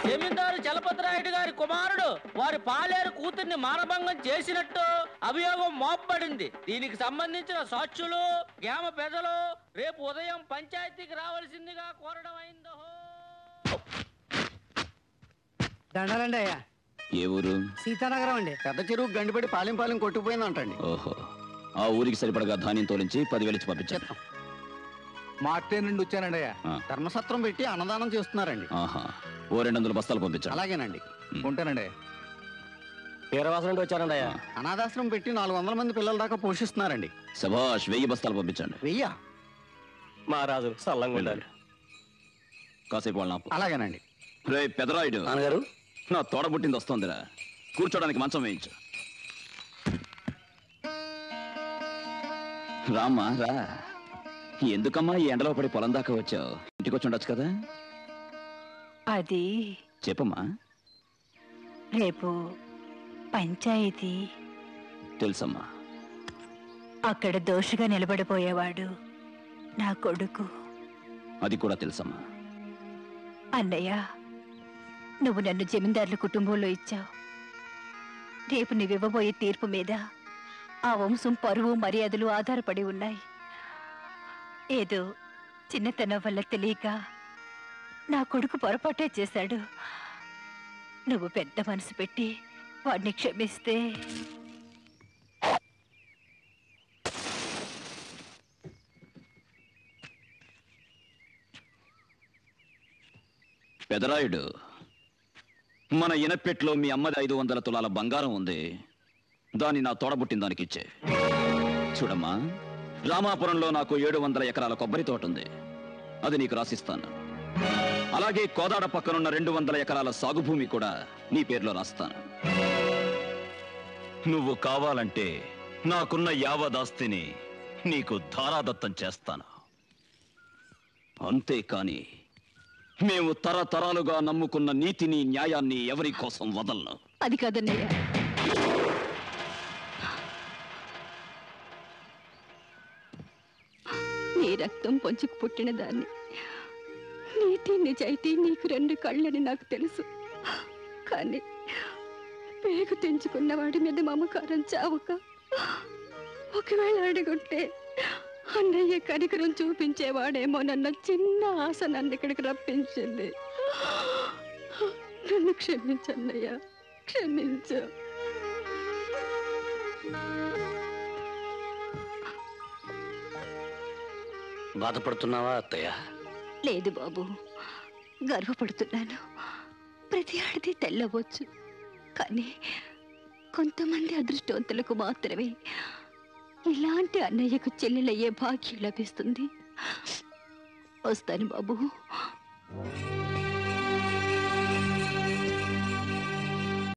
జమీందారు చలపతిరాయుడు గారి కుమారుడు వారి పాలేరు కూతుర్ని మానభంగం చేసినట్టు అభియోగం మోపబడింది. దీనికి సంబంధించిన సాక్షులు గ్రామ పెద్దలు రేపు ఉదయం పంచాయతీకి రావాల్సిందిగా కోరడం అయిందో. దండాలండి అయ్యా. ఏ ఊరు? సీతానగరం అండి. పెద్ద చెరువు గండిపడి పాలెం కొట్టుకుపోయిందంటండి. ఓహో, ఆ ఊరికి సరిపడగా ధాన్యం తోలించి 10,000 ఇచ్చి పంపించారు. మార్టే నుండి వచ్చానండి అయ్యా. ధర్మసత్రం పెట్టి అన్నదానం చేస్తున్నారండి. ఆహా, ఓ 200 బస్తాలు పంపించారు. అలాగేనండి, ఉంటానండి. వీరవాసం నుండి వచ్చారండి అయ్యా. అనాథాశ్రమం పెట్టి 400 మంది పిల్లల దాకా పోషిస్తున్నారండి. శభాష్, 1000 బస్తాలు పంపించండి. 1000? మహారాజు సల్లంగా ఉండాలి. కాసేపు వాళ్ళ అలాగేనండి. రే పెదరాయుడు నాన్నగారు, నా తోడబుట్టింది వస్తుందిరా, కూర్చోడానికి మంచం వేయించు. రామ్మా రా. ఎందుకమ్మా ఈ ఎండలో పడి పొలం దాకా వచ్చావు? ఇంటికి వచ్చి ఉండొచ్చు కదా. అది చెప్పమ్మా. రేపు పంచాయతీ. తెలుసమ్మా. అక్కడ దోషిగా నిలబడిపోయేవాడు నా కొడుకు. అది కూడా తెలుసమ్మా. అన్నయ్య, నువ్వు నన్ను జమీందారుల కుటుంబంలో ఇచ్చావు. రేపు నువ్వివ్వబోయే తీర్పు మీద ఆ వంశం పరువు మర్యాదలు ఆధారపడి ఉన్నాయి. ఏదో చిన్నతనం వల్ల తెలియక నా కొడుకు పొరపాటే చేశాడు. నువ్వు పెద్ద మనసు పెట్టి వాడిని క్షమిస్తే. పెదరాయుడు, మన ఇనపెట్లో మీ అమ్మది 500 తులాల బంగారం ఉంది. దాన్ని నా తోడబుట్టిన దానికి ఇచ్చే. చూడమ్మా, రామాపురంలో నాకు 700 ఎకరాల కొబ్బరి తోట ఉంది. అది నీకు రాసిస్తాను. అలాగే కోదాడ పక్కనున్న 200 ఎకరాల సాగుభూమి కూడా నీ పేరులో రాస్తాను. నువ్వు కావాలంటే నాకున్న యావదాస్తిని నీకు ధారాదత్తం చేస్తాను. అంతేకాని మేము తరతరాలుగా నమ్ముకున్న నీతిని న్యాయాన్ని ఎవరి కోసం వదలను. అది కాదన్నయ్య. నీ రక్తం పొంచుకు పుట్టిన దాన్ని. నీతి నిజాయితీ నీకు 2 కళ్ళని నాకు తెలుసు. కానీ పేగు తెంచుకున్న వాడి మీద మమకారం చావక ఒకవేళ అడుగుంటే అన్నయ్య కనికరం చూపించేవాడేమో నన్న చిన్న ఆశ నన్ను ఇక్కడికి రప్పించింది. నన్ను క్షమించన్నయ్య, క్షమించు. బాధపడుతున్నావా అత్తయ్య? లేదు బాబు, గర్వపడుతున్నాను. ప్రతి ఆడది తెల్లవచ్చు, కానీ కొంతమంది అదృష్టవంతులకు మాత్రమే ఇలాంటి అన్నయ్యకు చెల్లెలయ్యే భాగ్యం లభిస్తుంది. వస్తాను బాబు.